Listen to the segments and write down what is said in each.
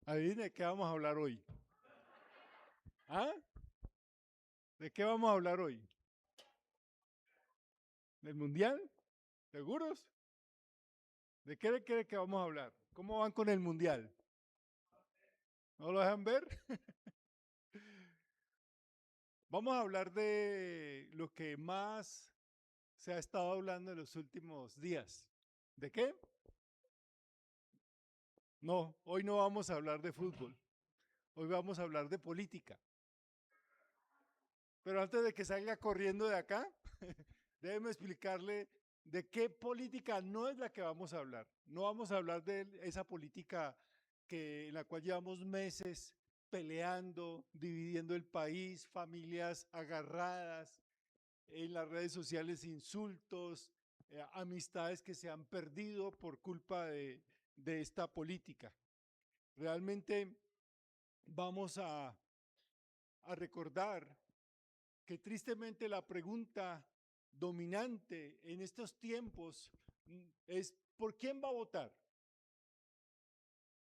Adivine de qué vamos a hablar hoy. ¿Ah? ¿De qué vamos a hablar hoy? ¿Del mundial? ¿Seguros? ¿De qué cree que vamos a hablar? ¿Cómo van con el mundial? ¿No lo dejan ver? Vamos a hablar de lo que más se ha estado hablando en los últimos días. ¿De qué? No, hoy no vamos a hablar de fútbol. Hoy vamos a hablar de política. Pero antes de que salga corriendo de acá, déjeme explicarle de qué política no es la que vamos a hablar. No vamos a hablar de esa política en la cual llevamos meses peleando, dividiendo el país, familias agarradas, en las redes sociales insultos, amistades que se han perdido por culpa de esta política. Realmente vamos a recordar que tristemente la pregunta dominante en estos tiempos es ¿por quién va a votar?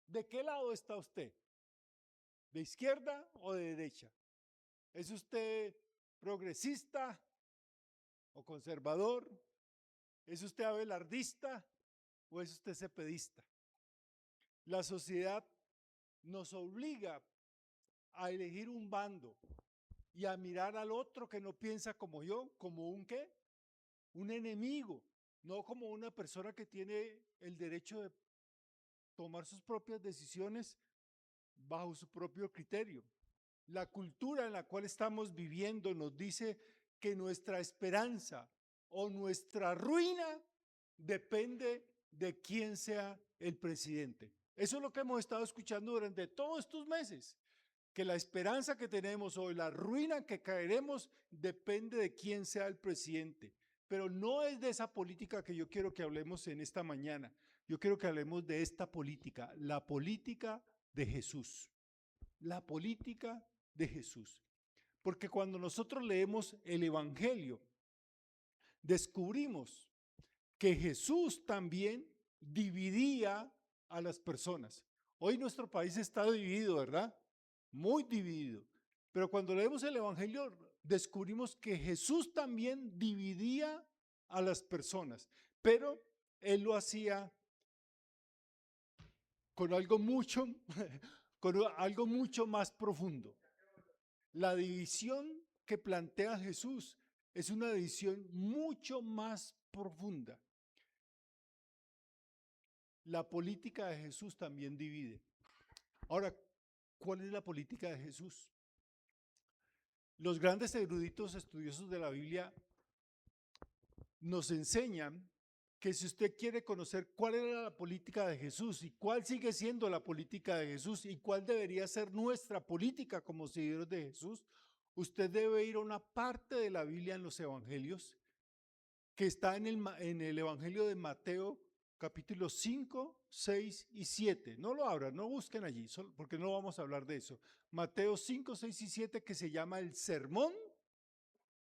¿De qué lado está usted? ¿De izquierda o de derecha? ¿Es usted progresista o conservador? ¿Es usted abelardista o es usted cepedista? La sociedad nos obliga a elegir un bando y a mirar al otro que no piensa como yo, como un qué, un enemigo, no como una persona que tiene el derecho de tomar sus propias decisiones bajo su propio criterio. La cultura en la cual estamos viviendo nos dice que nuestra esperanza o nuestra ruina depende de quién sea el presidente. Eso es lo que hemos estado escuchando durante todos estos meses, que la esperanza que tenemos o la ruina que caeremos depende de quién sea el presidente. Pero no es de esa política que yo quiero que hablemos en esta mañana. Yo quiero que hablemos de esta política, la política de Jesús. La política de Jesús. Porque cuando nosotros leemos el Evangelio, descubrimos que Jesús también dividía a las personas. Hoy nuestro país está dividido, ¿verdad? Muy dividido. Pero cuando leemos el Evangelio, descubrimos que Jesús también dividía a las personas, pero Él lo hacía con algo mucho, con algo mucho más profundo. La división que plantea Jesús es una división mucho más profunda. La política de Jesús también divide. Ahora, ¿cuál es la política de Jesús? Los grandes eruditos estudiosos de la Biblia nos enseñan que si usted quiere conocer cuál era la política de Jesús y cuál sigue siendo la política de Jesús y cuál debería ser nuestra política como seguidores de Jesús, usted debe ir a una parte de la Biblia en los evangelios que está en el Evangelio de Mateo, capítulos 5, 6 y 7. No lo abran, no busquen allí, porque no vamos a hablar de eso. Mateo 5, 6 y 7, que se llama el Sermón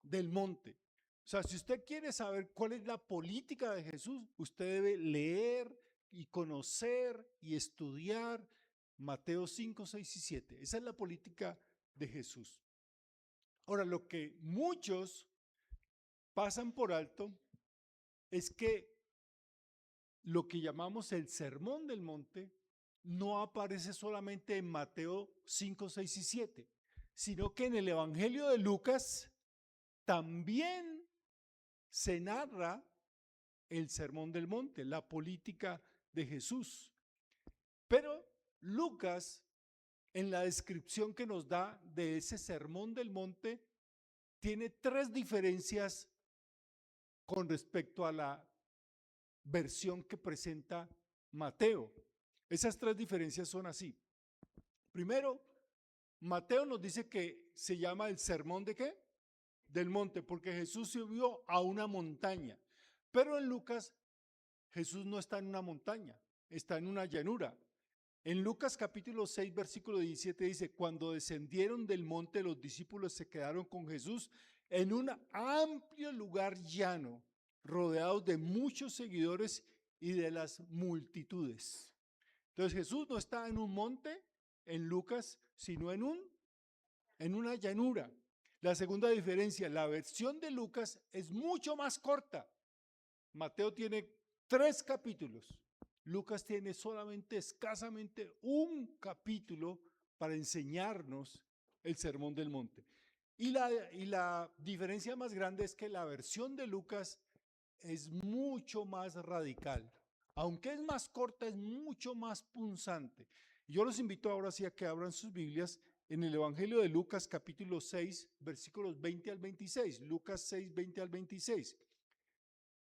del Monte. O sea, si usted quiere saber cuál es la política de Jesús, usted debe leer y conocer y estudiar Mateo 5, 6 y 7. Esa es la política de Jesús. Ahora, lo que muchos pasan por alto es que lo que llamamos el Sermón del Monte no aparece solamente en Mateo 5, 6 y 7, sino que en el Evangelio de Lucas también se narra el Sermón del Monte, la política de Jesús. Pero Lucas, en la descripción que nos da de ese Sermón del Monte, tiene tres diferencias con respecto a la versión que presenta Mateo. Esas tres diferencias son así. Primero, Mateo nos dice que se llama el sermón de ¿qué? Del monte, porque Jesús subió a una montaña. Pero en Lucas, Jesús no está en una montaña, está en una llanura. En Lucas capítulo 6, versículo 17 dice, cuando descendieron del monte, los discípulos se quedaron con Jesús en un amplio lugar llano, rodeados de muchos seguidores y de las multitudes. Entonces Jesús no está en un monte, en Lucas, sino en una llanura. La segunda diferencia, la versión de Lucas es mucho más corta. Mateo tiene 3 capítulos. Lucas tiene solamente escasamente un capítulo para enseñarnos el Sermón del Monte. Y la diferencia más grande es que la versión de Lucas es mucho más radical. Aunque es más corta, es mucho más punzante. Yo los invito ahora sí a que abran sus Biblias en el Evangelio de Lucas capítulo 6, versículos 20 al 26. Lucas 6, 20 al 26.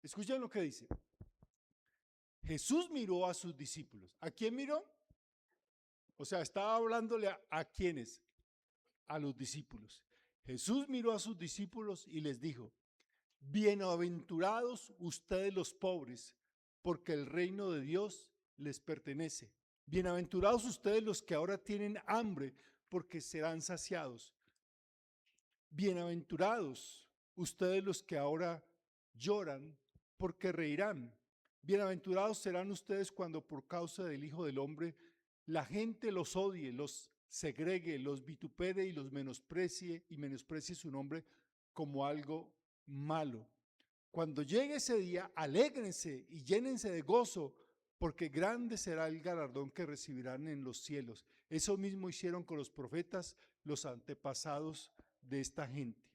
Escuchen lo que dice. Jesús miró a sus discípulos. ¿A quién miró? O sea, estaba hablándole a quiénes, a los discípulos. Jesús miró a sus discípulos y les dijo, bienaventurados ustedes los pobres, porque el reino de Dios les pertenece. Bienaventurados ustedes los que ahora tienen hambre, porque serán saciados. Bienaventurados ustedes los que ahora lloran, porque reirán. Bienaventurados serán ustedes cuando por causa del Hijo del Hombre la gente los odie, los segregue, los vitupere y los menosprecie su nombre como algo malo. Cuando llegue ese día, alégrense y llénense de gozo, porque grande será el galardón que recibirán en los cielos. Eso mismo hicieron con los profetas, los antepasados de esta gente.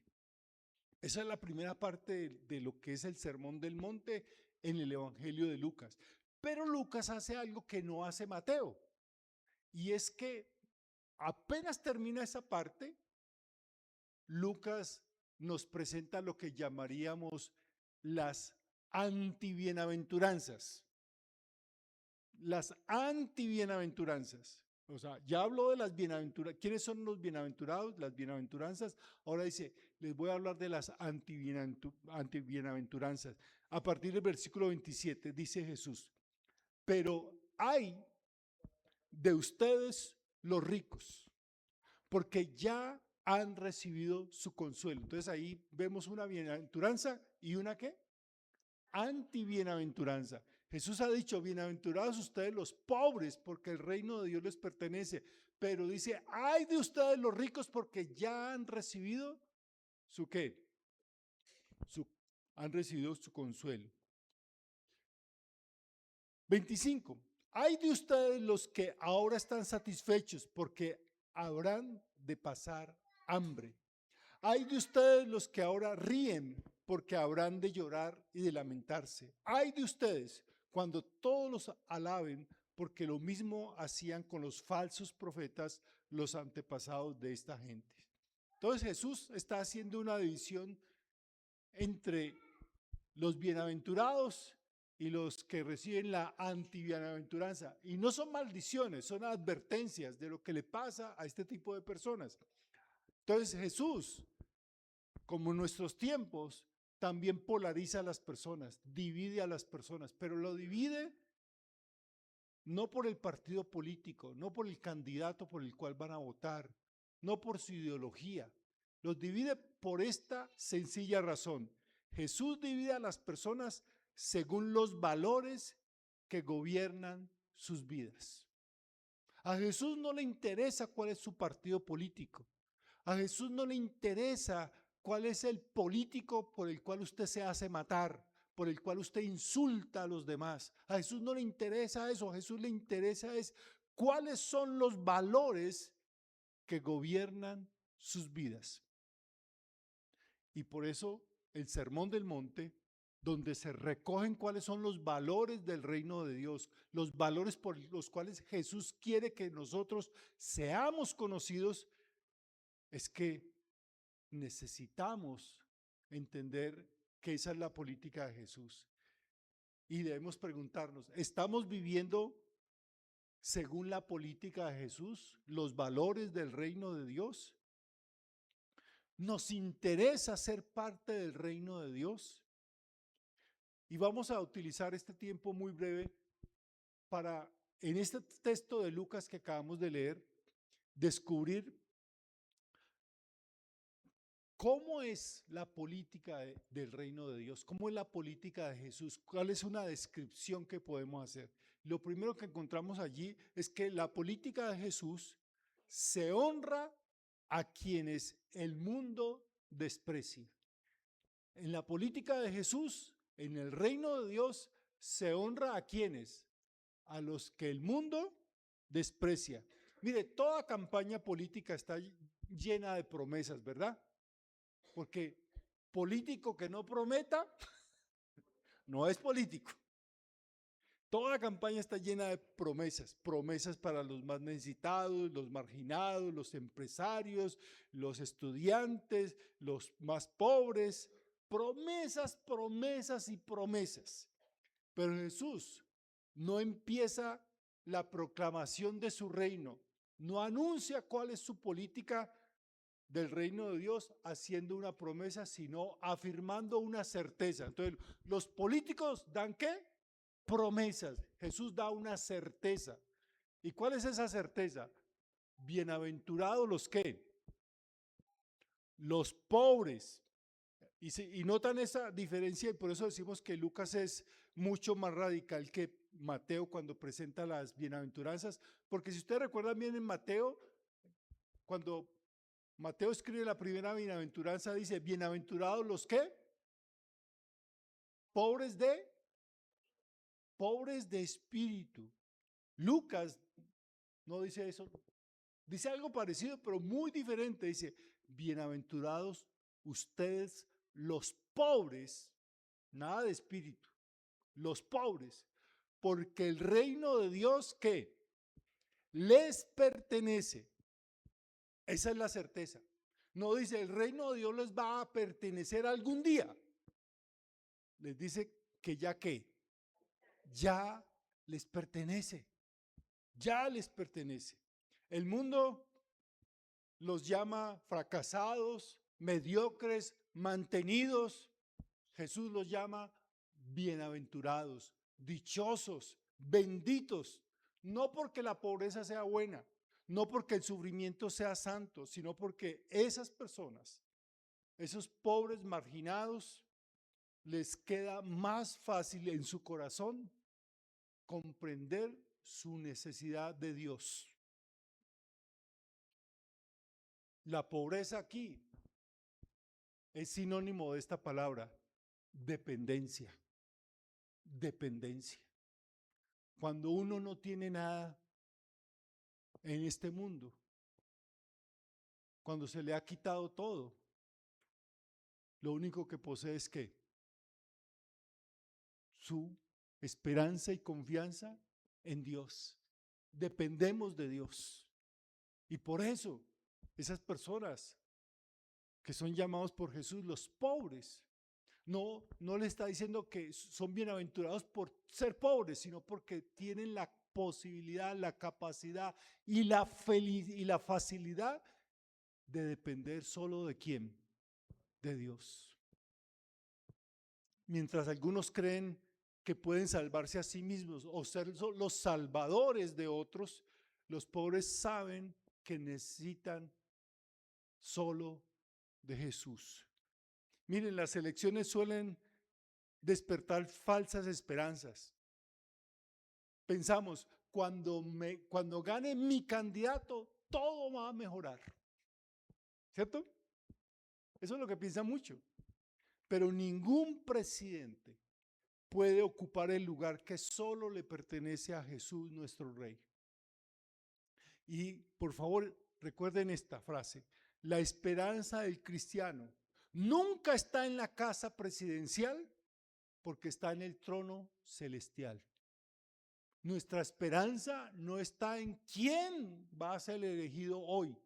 Esa es la primera parte de lo que es el Sermón del Monte en el Evangelio de Lucas. Pero Lucas hace algo que no hace Mateo, y es que apenas termina esa parte, Lucas nos presenta lo que llamaríamos las antibienaventuranzas. Las antibienaventuranzas. O sea, ya habló de las bienaventuranzas. ¿Quiénes son los bienaventurados? Las bienaventuranzas. Ahora dice, les voy a hablar de las antibienaventuranzas. A partir del versículo 27 dice Jesús, pero hay de ustedes los ricos, porque ya han recibido su consuelo. Entonces ahí vemos una bienaventuranza y una ¿qué? Antibienaventuranza. Jesús ha dicho, bienaventurados ustedes los pobres, porque el reino de Dios les pertenece. Pero dice, ay de ustedes los ricos, porque ya han recibido su ¿qué? Han recibido su consuelo. 25. Hay de ustedes los que ahora están satisfechos, porque habrán de pasar hambre. Hay de ustedes los que ahora ríen, porque habrán de llorar y de lamentarse. Hay de ustedes cuando todos los alaben, porque lo mismo hacían con los falsos profetas, los antepasados de esta gente. Entonces Jesús está haciendo una división entre los bienaventurados y los que reciben la antibienaventuranza. Y no son maldiciones, son advertencias de lo que le pasa a este tipo de personas. Entonces Jesús, como en nuestros tiempos, también polariza a las personas, divide a las personas, pero lo divide no por el partido político, no por el candidato por el cual van a votar, no por su ideología. Los divide por esta sencilla razón. Jesús divide a las personas según los valores que gobiernan sus vidas. A Jesús no le interesa cuál es su partido político. A Jesús no le interesa cuál es el político por el cual usted se hace matar, por el cual usted insulta a los demás. A Jesús no le interesa eso. A Jesús le interesa es cuáles son los valores que gobiernan sus vidas. Y por eso el Sermón del Monte, donde se recogen cuáles son los valores del reino de Dios, los valores por los cuales Jesús quiere que nosotros seamos conocidos, es que necesitamos entender que esa es la política de Jesús. Y debemos preguntarnos, ¿estamos viviendo según la política de Jesús, los valores del reino de Dios? ¿Nos interesa ser parte del reino de Dios? Y vamos a utilizar este tiempo muy breve para, en este texto de Lucas que acabamos de leer, descubrir cómo es la política del reino de Dios, cómo es la política de Jesús, cuál es una descripción que podemos hacer. Lo primero que encontramos allí es que la política de Jesús se honra a quienes el mundo desprecia. En la política de Jesús, en el reino de Dios, se honra a quienes, a los que el mundo desprecia. Mire, toda campaña política está llena de promesas, ¿verdad? Porque político que no prometa no es político. Toda campaña está llena de promesas, promesas para los más necesitados, los marginados, los empresarios, los estudiantes, los más pobres. Promesas, promesas y promesas. Pero Jesús no empieza la proclamación de su reino, no anuncia cuál es su política del reino de Dios haciendo una promesa, sino afirmando una certeza. Entonces, los políticos dan ¿qué? Promesas. Jesús da una certeza. ¿Y cuál es esa certeza? Bienaventurados los ¿qué? Los pobres. Y notan esa diferencia, y por eso decimos que Lucas es mucho más radical que Mateo cuando presenta las bienaventuranzas, porque si ustedes recuerdan bien en Mateo, cuando Mateo escribe la primera bienaventuranza, dice, bienaventurados los ¿qué? Pobres de espíritu. Lucas no dice eso, dice algo parecido, pero muy diferente, dice, bienaventurados ustedes los pobres, nada de espíritu, los pobres, porque el reino de Dios, ¿qué? Les pertenece. Esa es la certeza. No dice, el reino de Dios les va a pertenecer algún día. Les dice que ya que, ya les pertenece, ya les pertenece. El mundo los llama fracasados, mediocres, mantenidos. Jesús los llama bienaventurados, dichosos, benditos, no porque la pobreza sea buena, no porque el sufrimiento sea santo, sino porque esas personas, esos pobres marginados, les queda más fácil en su corazón comprender su necesidad de Dios. La pobreza aquí es sinónimo de esta palabra, dependencia. Dependencia. Cuando uno no tiene nada en este mundo, cuando se le ha quitado todo, lo único que posee es ¿qué? Su esperanza y confianza en Dios. Dependemos de Dios. Y por eso, esas personas que son llamados por Jesús los pobres, no le está diciendo que son bienaventurados por ser pobres, sino porque tienen la posibilidad, la capacidad y la facilidad de depender solo de ¿quién? De Dios. Mientras algunos creen que pueden salvarse a sí mismos o ser los salvadores de otros, los pobres saben que necesitan solo de Jesús. Miren, las elecciones suelen despertar falsas esperanzas. Pensamos, cuando gane mi candidato, todo va a mejorar. ¿Cierto? Eso es lo que piensa mucho. Pero ningún presidente puede ocupar el lugar que solo le pertenece a Jesús, nuestro Rey. Y por favor, recuerden esta frase: la esperanza del cristiano nunca está en la casa presidencial, porque está en el trono celestial. Nuestra esperanza no está en quién va a ser elegido hoy.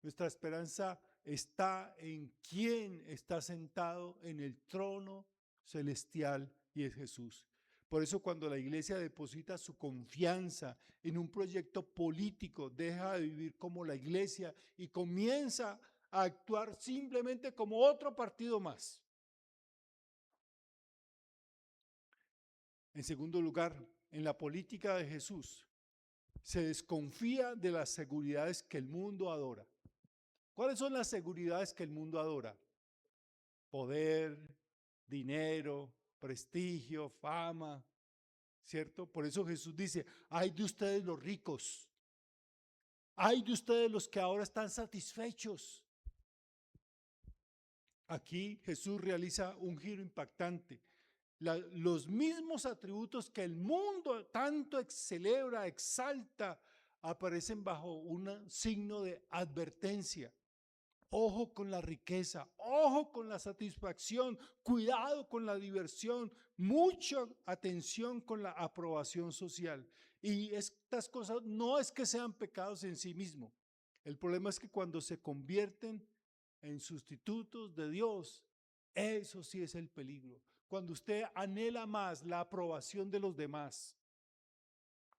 Nuestra esperanza está en quién está sentado en el trono celestial, y es Jesús. Por eso cuando la iglesia deposita su confianza en un proyecto político, deja de vivir como la iglesia y comienza a actuar simplemente como otro partido más. En segundo lugar, en la política de Jesús se desconfía de las seguridades que el mundo adora. ¿Cuáles son las seguridades que el mundo adora? Poder, dinero, prestigio, fama, ¿cierto? Por eso Jesús dice, ay de ustedes los ricos, Hay de ustedes los que ahora están satisfechos. Aquí Jesús realiza un giro impactante. Los mismos atributos que el mundo tanto celebra, exalta, aparecen bajo un signo de advertencia. Ojo con la riqueza, ojo con la satisfacción, cuidado con la diversión, mucha atención con la aprobación social. Y estas cosas no es que sean pecados en sí mismos. El problema es que cuando se convierten en sustitutos de Dios, eso sí es el peligro. Cuando usted anhela más la aprobación de los demás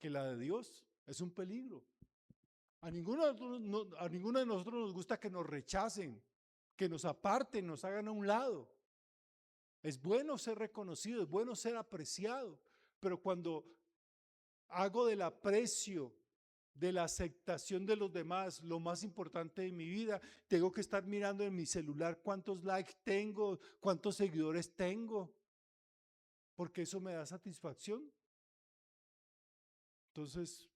que la de Dios, es un peligro. A ninguno de nosotros nos gusta que nos rechacen, que nos aparten, nos hagan a un lado. Es bueno ser reconocido, es bueno ser apreciado, pero cuando hago del aprecio, de la aceptación de los demás, lo más importante de mi vida, tengo que estar mirando en mi celular cuántos likes tengo, cuántos seguidores tengo, porque eso me da satisfacción. Entonces,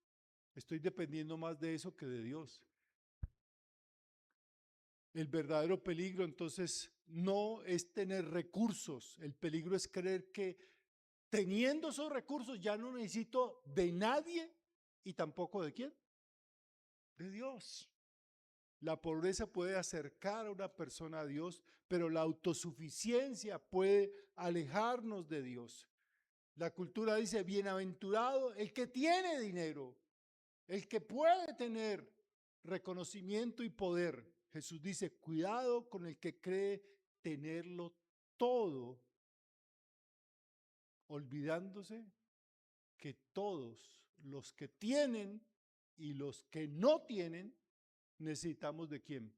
estoy dependiendo más de eso que de Dios. El verdadero peligro entonces no es tener recursos, el peligro es creer que teniendo esos recursos ya no necesito de nadie y tampoco de quién, de Dios. La pobreza puede acercar a una persona a Dios, pero la autosuficiencia puede alejarnos de Dios. La cultura dice, bienaventurado el que tiene dinero, el que puede tener reconocimiento y poder. Jesús dice, cuidado con el que cree tenerlo todo, olvidándose que todos los que tienen y los que no tienen, necesitamos ¿de quién?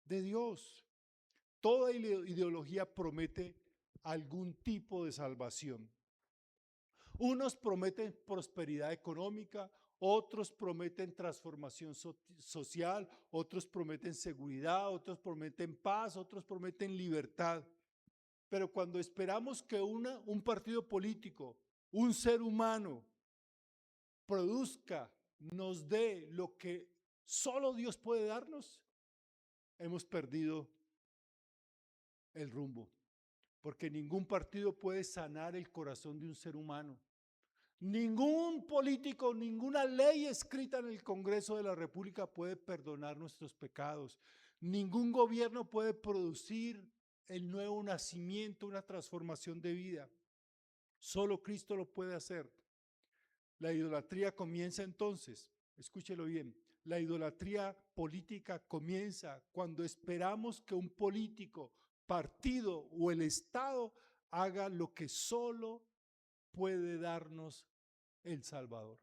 De Dios. Toda ideología promete algún tipo de salvación. Unos prometen prosperidad económica, otros prometen transformación social, otros prometen seguridad, otros prometen paz, otros prometen libertad. Pero cuando esperamos que un partido político, un ser humano, produzca, nos dé lo que solo Dios puede darnos, hemos perdido el rumbo. Porque ningún partido puede sanar el corazón de un ser humano. Ningún político, ninguna ley escrita en el Congreso de la República puede perdonar nuestros pecados. Ningún gobierno puede producir el nuevo nacimiento, una transformación de vida. Solo Cristo lo puede hacer. La idolatría comienza entonces, escúchelo bien, la idolatría política comienza cuando esperamos que un político, partido o el Estado haga lo que solo puede darnos el Salvador.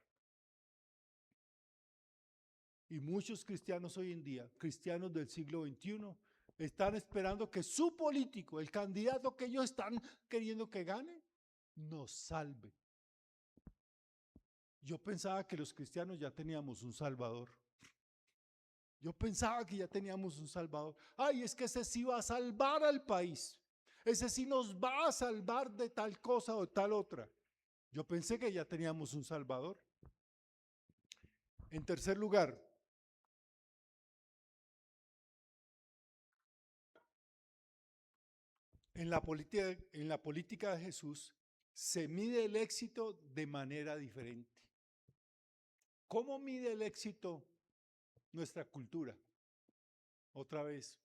Y muchos cristianos hoy en día, cristianos del siglo XXI, están esperando que su político, el candidato que ellos están queriendo que gane, nos salve. Yo pensaba que los cristianos ya teníamos un Salvador. Yo pensaba que ya teníamos un Salvador. Ay, es que ese sí va a salvar al país. Ese sí nos va a salvar de tal cosa o tal otra. Yo pensé que ya teníamos un Salvador. En tercer lugar, en la política de Jesús se mide el éxito de manera diferente. ¿Cómo mide el éxito nuestra cultura? Otra vez,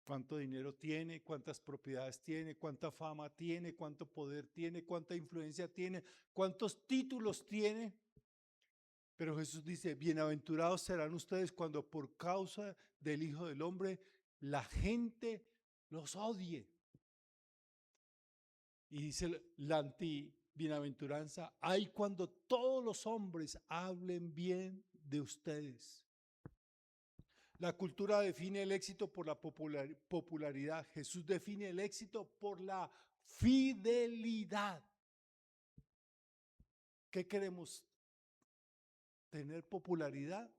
¿cuánto dinero tiene? ¿Cuántas propiedades tiene? ¿Cuánta fama tiene? ¿Cuánto poder tiene? ¿Cuánta influencia tiene? ¿Cuántos títulos tiene? Pero Jesús dice, bienaventurados serán ustedes cuando por causa del Hijo del Hombre la gente los odie. Y dice la anti-bienaventuranza, hay cuando todos los hombres hablen bien de ustedes. La cultura define el éxito por la popularidad. Jesús define el éxito por la fidelidad. ¿Qué queremos? ¿Tener popularidad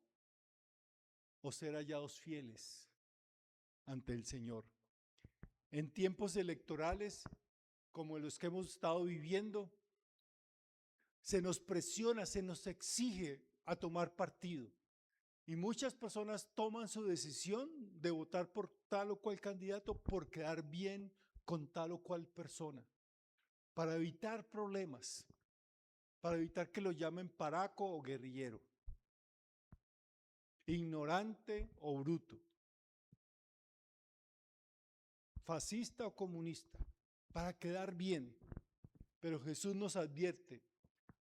o ser hallados fieles ante el Señor? En tiempos electorales como los que hemos estado viviendo, se nos presiona, se nos exige a tomar partido. Y muchas personas toman su decisión de votar por tal o cual candidato por quedar bien con tal o cual persona, para evitar problemas, para evitar que lo llamen paraco o guerrillero, ignorante o bruto, fascista o comunista, para quedar bien. Pero Jesús nos advierte,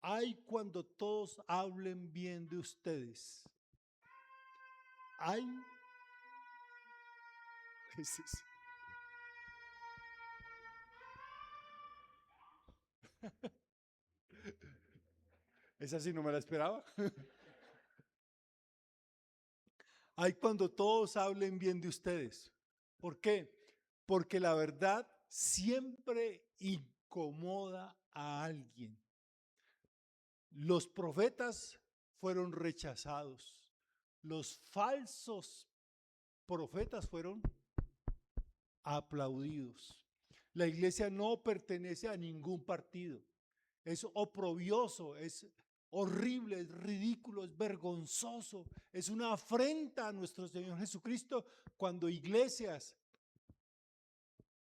ay cuando todos hablen bien de ustedes. Ay, esa sí no me la esperaba. Ay cuando todos hablen bien de ustedes. ¿Por qué? Porque la verdad siempre incomoda a alguien. Los profetas fueron rechazados. Los falsos profetas fueron aplaudidos. La iglesia no pertenece a ningún partido. Es oprobioso, es horrible, es ridículo, es vergonzoso. Es una afrenta a nuestro Señor Jesucristo cuando iglesias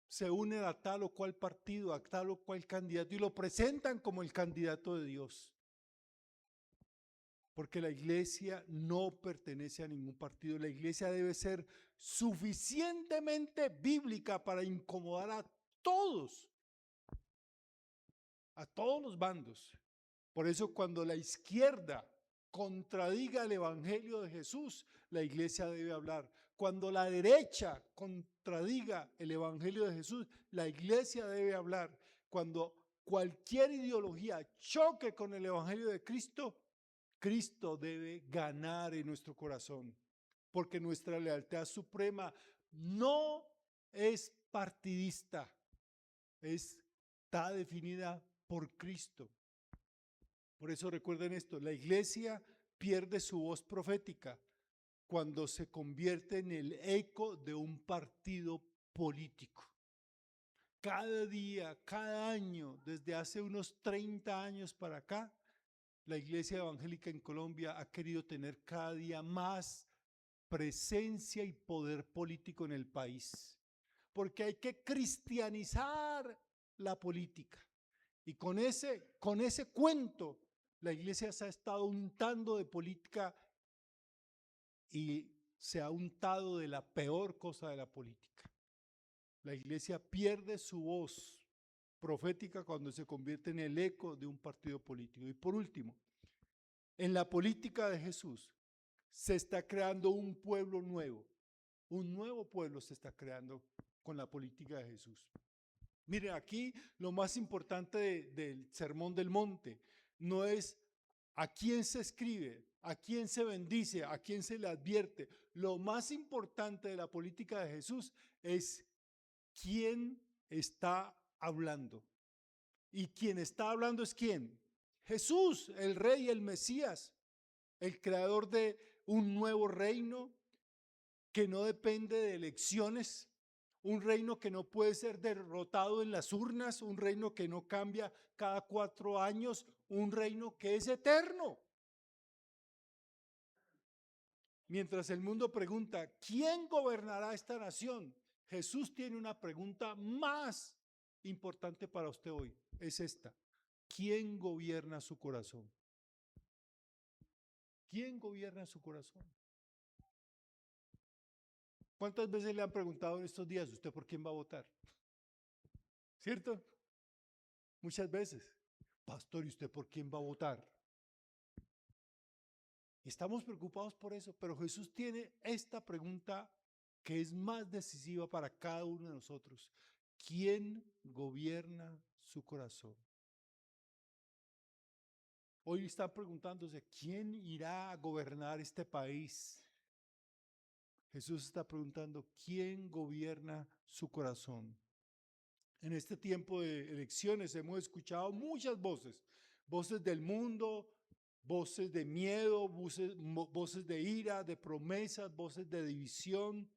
se unen a tal o cual partido, a tal o cual candidato y lo presentan como el candidato de Dios. Porque la iglesia no pertenece a ningún partido. La iglesia debe ser suficientemente bíblica para incomodar a todos los bandos. Por eso cuando la izquierda contradiga el evangelio de Jesús, la iglesia debe hablar. Cuando la derecha contradiga el evangelio de Jesús, la iglesia debe hablar. Cuando cualquier ideología choque con el evangelio de Cristo, Cristo debe ganar en nuestro corazón, porque nuestra lealtad suprema no es partidista, está definida por Cristo. Por eso recuerden esto, la iglesia pierde su voz profética cuando se convierte en el eco de un partido político. Cada día, cada año, desde hace unos 30 años para acá, la iglesia evangélica en Colombia ha querido tener cada día más presencia y poder político en el país, porque hay que cristianizar la política. Y con ese cuento, la iglesia se ha estado untando de política y se ha untado de la peor cosa de la política. La iglesia pierde su voz profética cuando se convierte en el eco de un partido político. Y por último, en la política de Jesús se está creando un pueblo nuevo. Un nuevo pueblo se está creando con la política de Jesús. Miren, aquí lo más importante del Sermón del Monte no es a quién se escribe, a quién se bendice, a quién se le advierte. Lo más importante de la política de Jesús es quién está hablando. Y quien está hablando es quién. Jesús, el Rey, el Mesías, el creador de un nuevo reino que no depende de elecciones, un reino que no puede ser derrotado en las urnas, un reino que no cambia cada 4 años, un reino que es eterno. Mientras el mundo pregunta, ¿quién gobernará esta nación? Jesús tiene una pregunta más importante para usted hoy, es esta: ¿quién gobierna su corazón? ¿Quién gobierna su corazón? ¿Cuántas veces le han preguntado en estos días, usted por quién va a votar? ¿Cierto? Muchas veces. Pastor, ¿y usted por quién va a votar? Estamos preocupados por eso, pero Jesús tiene esta pregunta que es más decisiva para cada uno de nosotros. ¿Quién gobierna su corazón? Hoy están preguntándose, ¿quién irá a gobernar este país? Jesús está preguntando, ¿quién gobierna su corazón? En este tiempo de elecciones hemos escuchado muchas voces, voces del mundo, voces de miedo, voces de ira, de promesas, voces de división,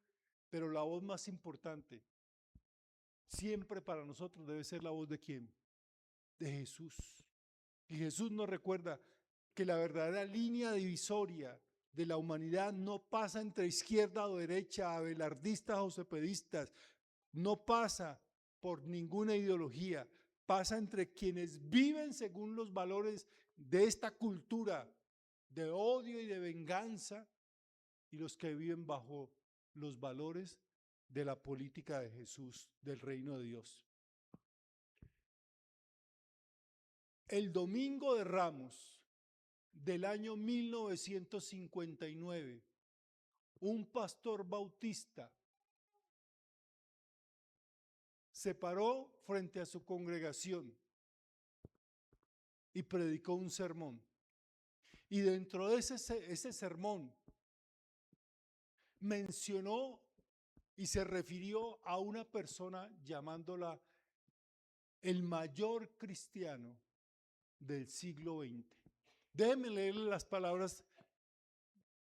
pero la voz más importante siempre para nosotros debe ser la voz de ¿quién? De Jesús. Y Jesús nos recuerda que la verdadera línea divisoria, de la humanidad no pasa entre izquierda o derecha, abelardistas o cepedistas, no pasa por ninguna ideología, pasa entre quienes viven según los valores de esta cultura de odio y de venganza y los que viven bajo los valores de la política de Jesús, del reino de Dios. El Domingo de Ramos del año 1959, un pastor bautista se paró frente a su congregación y predicó un sermón. Y dentro de ese sermón mencionó y se refirió a una persona llamándola el mayor cristiano del siglo XX. Déjenme leerle las palabras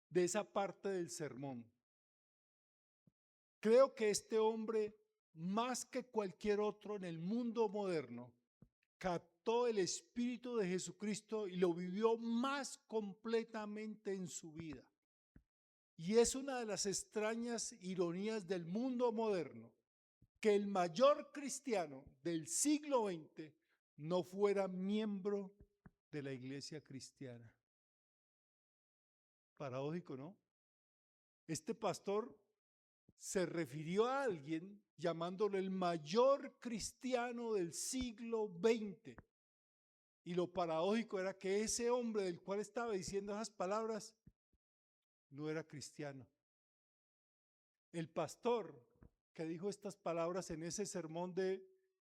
de esa parte del sermón. Creo que este hombre, más que cualquier otro en el mundo moderno, captó el espíritu de Jesucristo y lo vivió más completamente en su vida. Y es una de las extrañas ironías del mundo moderno que el mayor cristiano del siglo XX no fuera miembro de la iglesia cristiana. Paradójico, ¿no? Este pastor se refirió a alguien llamándolo el mayor cristiano del siglo XX. Y lo paradójico era que ese hombre del cual estaba diciendo esas palabras no era cristiano. El pastor que dijo estas palabras en ese sermón de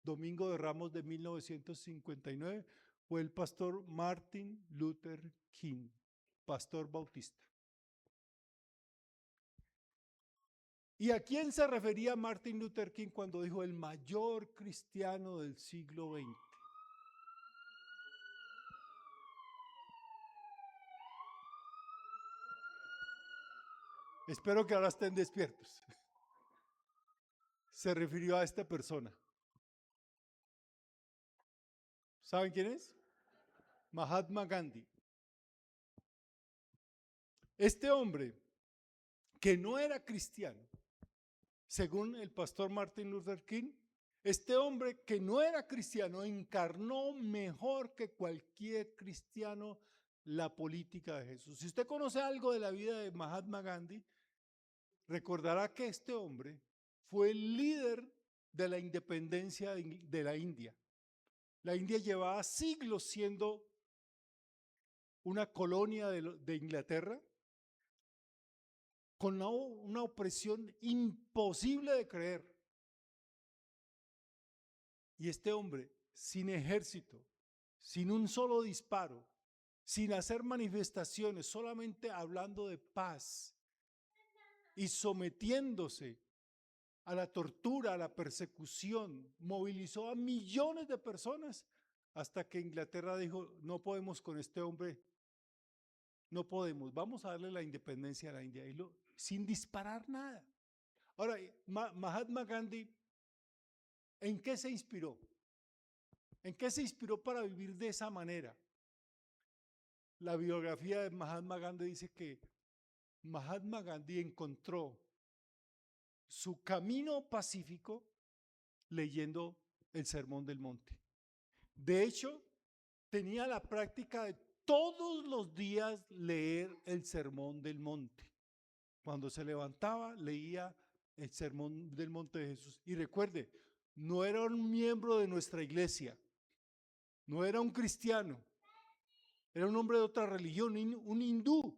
Domingo de Ramos de 1959 fue el pastor Martin Luther King, pastor bautista. ¿Y a quién se refería Martin Luther King cuando dijo el mayor cristiano del siglo XX? Espero que ahora estén despiertos. Se refirió a esta persona. ¿Saben quién es? Mahatma Gandhi. Este hombre, que no era cristiano, según el pastor Martin Luther King, este hombre que no era cristiano encarnó mejor que cualquier cristiano la política de Jesús. Si usted conoce algo de la vida de Mahatma Gandhi, recordará que este hombre fue el líder de la independencia de la India. La India llevaba siglos siendo una colonia de Inglaterra, con una opresión imposible de creer. Y este hombre, sin ejército, sin un solo disparo, sin hacer manifestaciones, solamente hablando de paz y sometiéndose a la tortura, a la persecución, movilizó a millones de personas hasta que Inglaterra dijo, no podemos con este hombre, no podemos, vamos a darle la independencia a la India, sin disparar nada. Ahora, Mahatma Gandhi, ¿en qué se inspiró? ¿En qué se inspiró para vivir de esa manera? La biografía de Mahatma Gandhi dice que Mahatma Gandhi encontró su camino pacífico leyendo el Sermón del Monte. De hecho, tenía la práctica de todos los días leer el Sermón del Monte. Cuando se levantaba, leía el Sermón del Monte de Jesús. Y recuerde, no era un miembro de nuestra iglesia, no era un cristiano, era un hombre de otra religión, un hindú.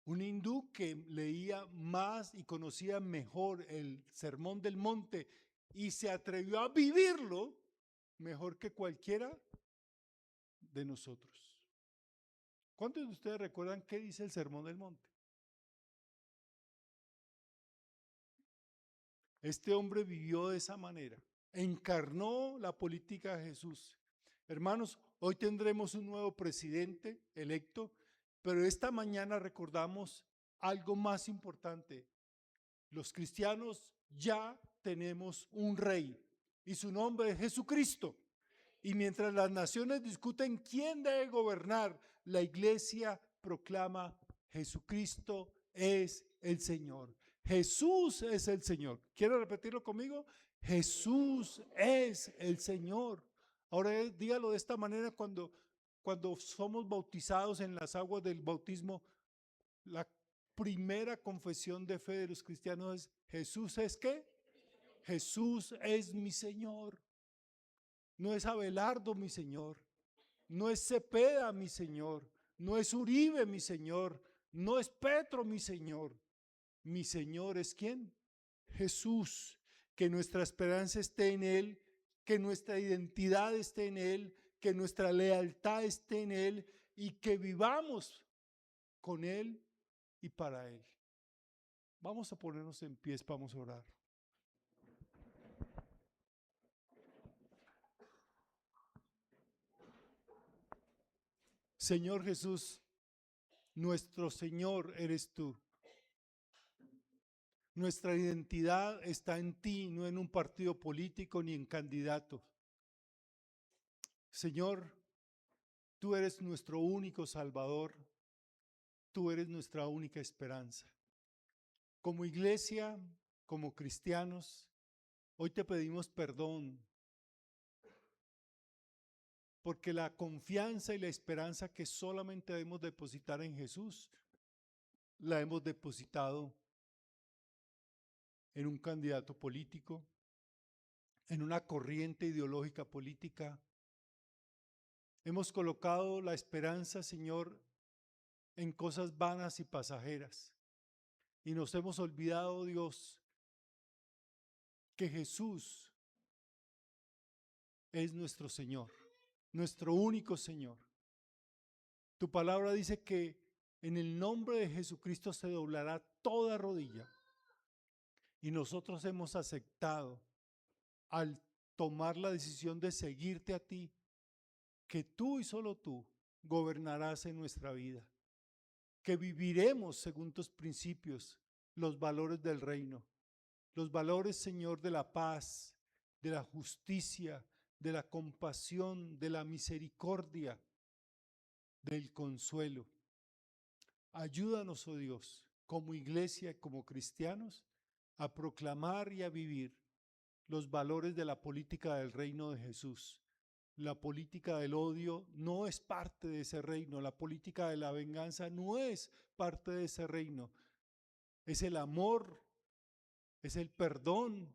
Un hindú que leía más y conocía mejor el Sermón del Monte y se atrevió a vivirlo mejor que cualquiera de nosotros. ¿Cuántos de ustedes recuerdan qué dice el Sermón del Monte? Este hombre vivió de esa manera, encarnó la política de Jesús. Hermanos, hoy tendremos un nuevo presidente electo, pero esta mañana recordamos algo más importante. Los cristianos ya tenemos un rey y su nombre es Jesucristo. Y mientras las naciones discuten quién debe gobernar, la iglesia proclama: Jesucristo es el Señor. Jesús es el Señor. ¿Quiere repetirlo conmigo? Jesús es el Señor. Ahora dígalo de esta manera cuando somos bautizados en las aguas del bautismo. La primera confesión de fe de los cristianos es: ¿Jesús es qué? Jesús es mi Señor. No es Abelardo mi Señor. No es Cepeda mi Señor. No es Uribe mi Señor. No es Petro mi Señor. Mi Señor es ¿quién? Jesús. Que nuestra esperanza esté en Él, que nuestra identidad esté en Él, que nuestra lealtad esté en Él y que vivamos con Él y para Él. Vamos a ponernos en pies, vamos a orar. Señor Jesús, nuestro Señor eres tú. Nuestra identidad está en ti, no en un partido político ni en candidatos. Señor, tú eres nuestro único Salvador, tú eres nuestra única esperanza. Como iglesia, como cristianos, hoy te pedimos perdón, porque la confianza y la esperanza que solamente debemos depositar en Jesús, la hemos depositado en un candidato político, en una corriente ideológica política. Hemos colocado la esperanza, Señor, en cosas vanas y pasajeras. Y nos hemos olvidado, Dios, que Jesús es nuestro Señor, nuestro único Señor. Tu palabra dice que en el nombre de Jesucristo se doblará toda rodilla. Y nosotros hemos aceptado, al tomar la decisión de seguirte a ti, que tú y solo tú gobernarás en nuestra vida, que viviremos según tus principios, los valores del reino, los valores, Señor, de la paz, de la justicia, de la compasión, de la misericordia, del consuelo. Ayúdanos, oh Dios, como iglesia, como cristianos, a proclamar y a vivir los valores de la política del reino de Jesús. La política del odio no es parte de ese reino, la política de la venganza no es parte de ese reino. Es el amor, es el perdón,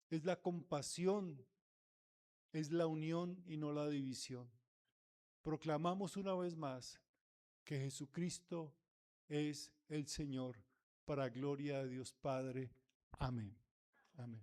es la compasión, es la unión y no la división. Proclamamos una vez más que Jesucristo es el Señor, para gloria de Dios Padre. Amén. Amén.